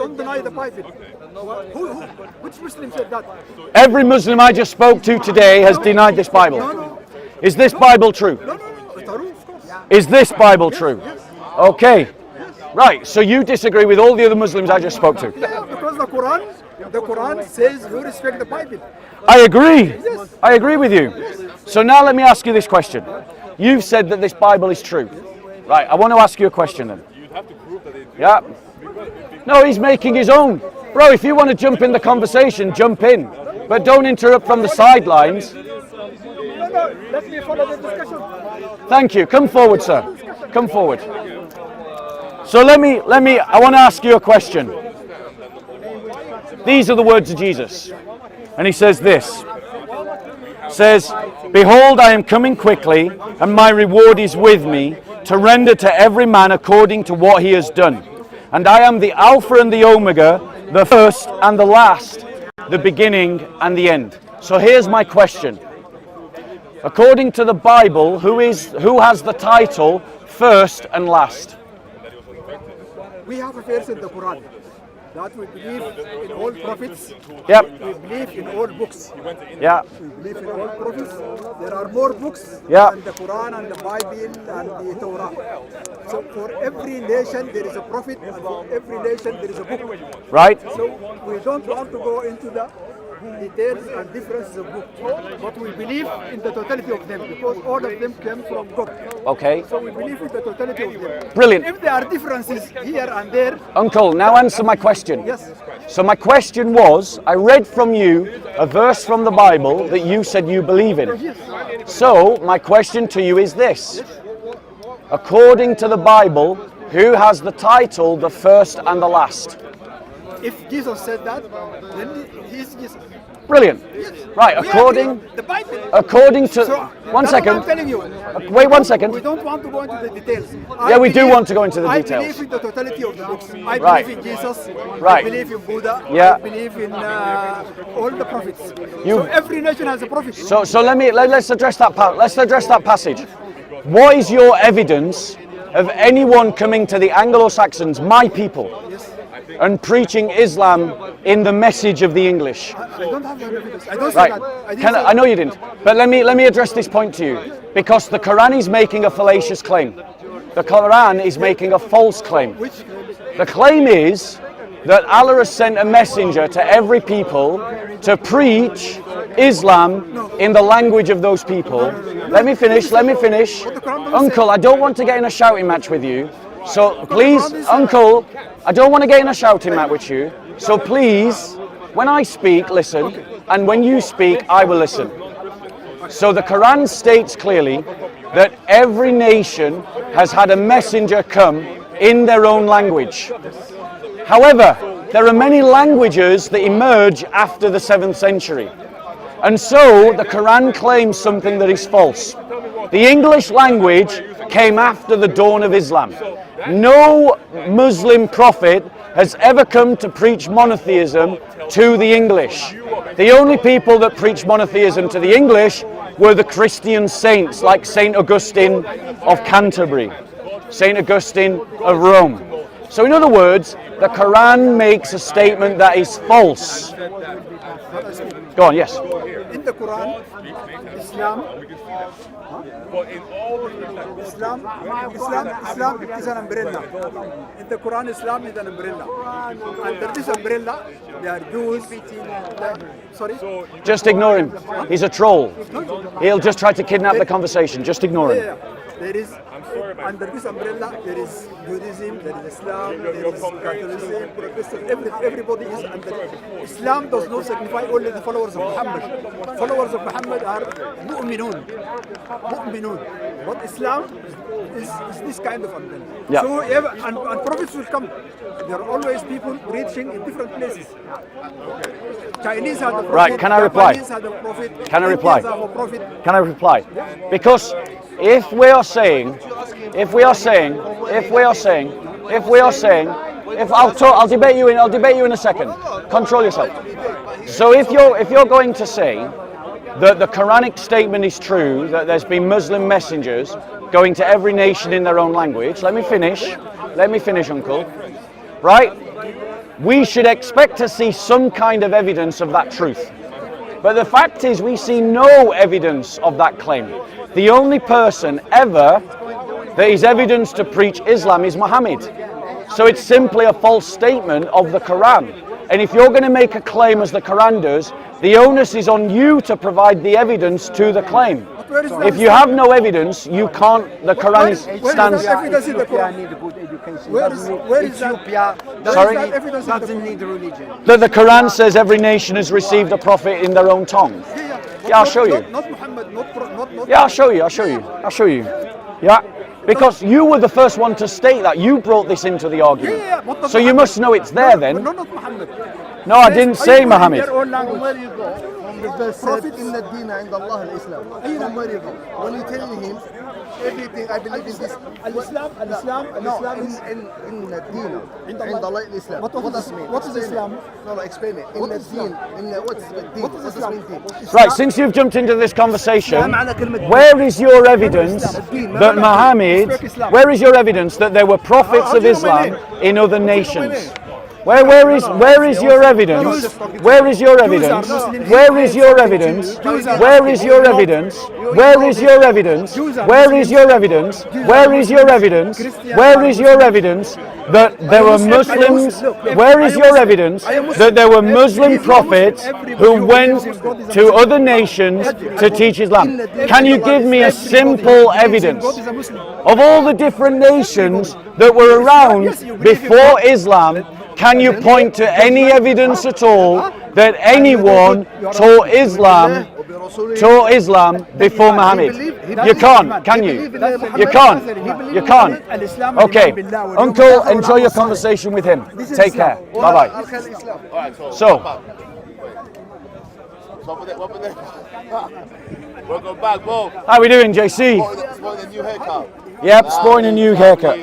don't deny the Bible. Which Muslim said that? Every Muslim I just spoke to today has denied this Bible. No. Is this Bible true? No. It's true, of course. Is this Bible true? Yes. Okay. Right, so you disagree with all the other Muslims I just spoke to. Yeah, because the Quran says you respect the Bible. I agree. Yes. I agree with you. So now let me ask you this question. You've said that this Bible is true. Right, I want to ask you a question then. Yeah. No, he's making his own. Bro, if you want to jump in the conversation, jump in. But don't interrupt from the sidelines. No, let me follow the discussion. Thank you. Come forward, sir. Come forward. So let me, I want to ask you a question. These are the words of Jesus. And he says this. Says, "Behold, I am coming quickly, and my reward is with me, to render to every man according to what he has done. And I am the Alpha and the Omega, the first and the last, the beginning and the end." So here's my question. According to the Bible, who has the title first and last? We have a verse in the Quran that we believe in all prophets. Yep. We believe in all books. Yeah. We believe in all prophets. There are more books Yeah. than the Quran and the Bible and the Torah. So for every nation there is a prophet, and for every nation there is a book. Right? So we don't want to go into the details and differences of books, but we believe in the totality of them because all of them came from God. Okay. So we believe in the totality of them. Brilliant. If there are differences here and there, Uncle, now answer my question. yes. So my question was, I read from you a verse from the Bible that you said you believe in. So my question to you is this. According to the Bible, who has the title the first and the last? If Jesus said that, then he is Jesus. Brilliant. Right, We according agree. The Bible. according to So, one that's what second. I'm telling you. Wait 1 second. We don't want to go into the details. Yeah, we do want to go into the I details. believe in the totality of the books. I Right. believe in Jesus. Right. I believe in Buddha. Yeah. I believe in all the prophets. You- So every nation has a prophet. So let's address that passage. What is your evidence of anyone coming to the Anglo-Saxons, my people, and preaching Islam in the message of the English? I don't have the evidence. I don't Right. say that. I didn't say I know you didn't. But let me address this point to you, because the Quran is making a fallacious claim. The Quran is making a false claim. which The claim is that Allah has sent a messenger to every people to preach Islam in the language of those people. Let me finish. Uncle, I don't want to get in a shouting match with you. So please, Uncle, I don't want to get in a shouting match with you. So please, when I speak, listen. And when you speak, I will listen. So the Quran states clearly that every nation has had a messenger come in their own language. However, there are many languages that emerge after the 7th century. And so the Quran claims something that is false. The English language came after the dawn of Islam. No Muslim prophet has ever come to preach monotheism to the English. The only people that preached monotheism to the English were the Christian saints like St. Augustine of Canterbury, St. Augustine of Rome. So in other words, the Quran makes a statement that is false. Go on, yes. in the Quran, Islam is an umbrella. In the Quran, Islam is an umbrella. Under this umbrella, there are Jews. Sorry? Just ignore him. He's a troll. He'll just try to kidnap the conversation. Just ignore him. There is, under this umbrella, there is Judaism, there is Islam, there is Catholicism, Protestant, everybody is under. Islam does not signify only the followers of Muhammad. Followers of Muhammad are mu'minun. But Islam is this kind of umbrella. Yeah. So, and prophets will come. There are always people preaching in different places. Chinese had a prophet. Right, can I reply? Japanese had a prophet. Can I reply? Indians have a prophet. Can I reply? Because if we are saying, I'll debate you in a second. Control yourself. So if you're going to say that the Quranic statement is true, that there's been Muslim messengers going to every nation in their own language, let me finish, Uncle. Right? we should expect to see some kind of evidence of that truth. But the fact is, we see no evidence of that claim. The only person ever that is evidence to preach Islam is Muhammad. So it's simply a false statement of the Quran. And if you're going to make a claim as the Quran does, the onus is on you to provide the evidence to the claim. If you have no evidence, you can't. The Quran stands. Where is Ethiopia? Sorry? Doesn't need religion. That the Quran says every nation has received a prophet in their own tongue. Yeah, I'll show you. Not Muhammad, not. Yeah, I'll show you. Yeah, because you were the first one to state that. You brought this into the argument. So you must know it's there then. No, not Muhammad. No, I didn't say Muhammad. Where you go? From the verse prophet in the deen and Allah al-Islam. From where you go? When you tell him everything, I believe in this. Al-Islam is in the deen and Allah al-Islam. What does it mean? What is Islam? No, explain it. In the deen, what's the deen? What does it mean? Right, since you've jumped into this conversation, where is your evidence that Muhammad, where is your evidence that there were prophets of Islam in other nations? Where is your evidence? Where is your evidence? Where is your evidence? Where is your evidence? Where is your evidence? Where is your evidence? Where is your evidence? Where is your evidence that there were Muslims? Where is your evidence that there were Muslim prophets who went to other nations to teach Islam? Can you give me a simple evidence of all the different nations that were around before Islam? Can you point to any evidence at all that anyone taught Islam before Muhammad? You can't, can you? You can't. You can't. Okay, Uncle, enjoy your conversation with him. Take care. Bye bye. So, welcome back, Bo. how we doing, JC? Sporting a new haircut. Yep, sporting a new haircut.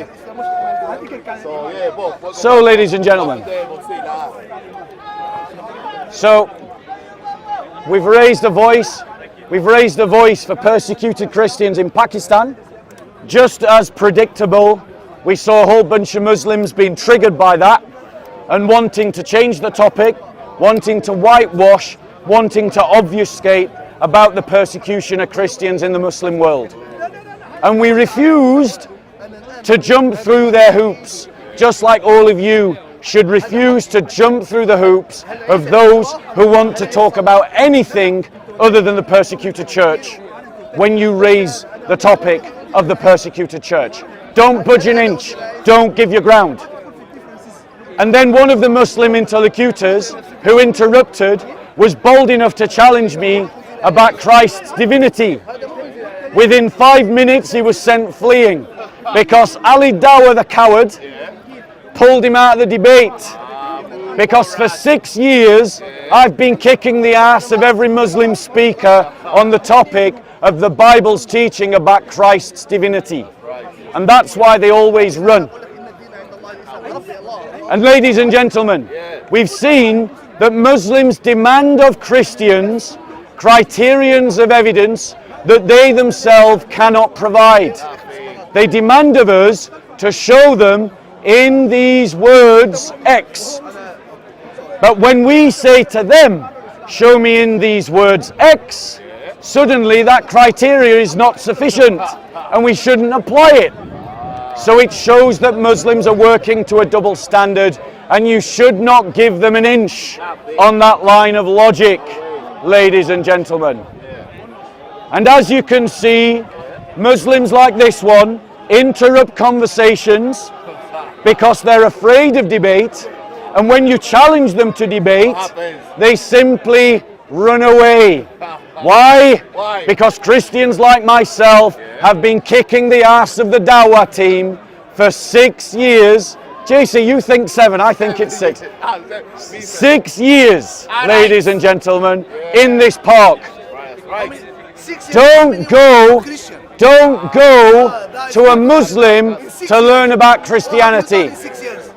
So yeah, Bo. So, ladies and gentlemen, so we've raised a voice. We've raised a voice for persecuted Christians in Pakistan. Just as predictable, we saw a whole bunch of Muslims being triggered by that and wanting to change the topic, wanting to whitewash, wanting to obfuscate about the persecution of Christians in the Muslim world. And we refused to jump through their hoops, just like all of you should refuse to jump through the hoops of those who want to talk about anything other than the persecuted church when you raise the topic of the persecuted church. Don't budge an inch, don't give your ground. And then one of the Muslim interlocutors who interrupted was bold enough to challenge me about Christ's divinity. Within 5 minutes he was sent fleeing because Ali Dawah the coward pulled him out of the debate. Because for 6 years I've been kicking the ass of every Muslim speaker on the topic of the Bible's teaching about Christ's divinity. And that's why they always run. And ladies and gentlemen, we've seen that Muslims demand of Christians criterions of evidence that they themselves cannot provide. They demand of us to show them in these words X. But when we say to them, show me in these words X, suddenly that criteria is not sufficient and we shouldn't apply it. So it shows that Muslims are working to a double standard, and you should not give them an inch on that line of logic, ladies and gentlemen. And as you can see, Muslims like this one interrupt conversations because they're afraid of debate, and when you challenge them to debate, they simply run away. Why? Because Christians like myself have been kicking the ass of the Dawah team for 6 years. JC, you think 7, I think it's 6. 6 years, ladies and gentlemen, in this park. Don't go to a Muslim to learn about Christianity.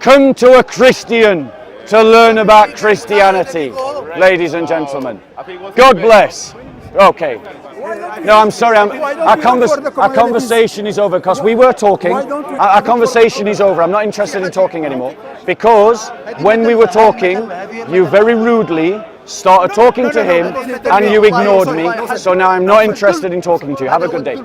Come to a Christian to learn about Christianity, ladies and gentlemen. God bless. Okay. No, I'm sorry. Why don't you look for the Our conversation is over because we were talking. Why don't you- Our conversation is over. I'm not interested in talking anymore because when we were talking, you very rudely started talking to him and you ignored me. So now I'm not interested in talking to you. Have a good day.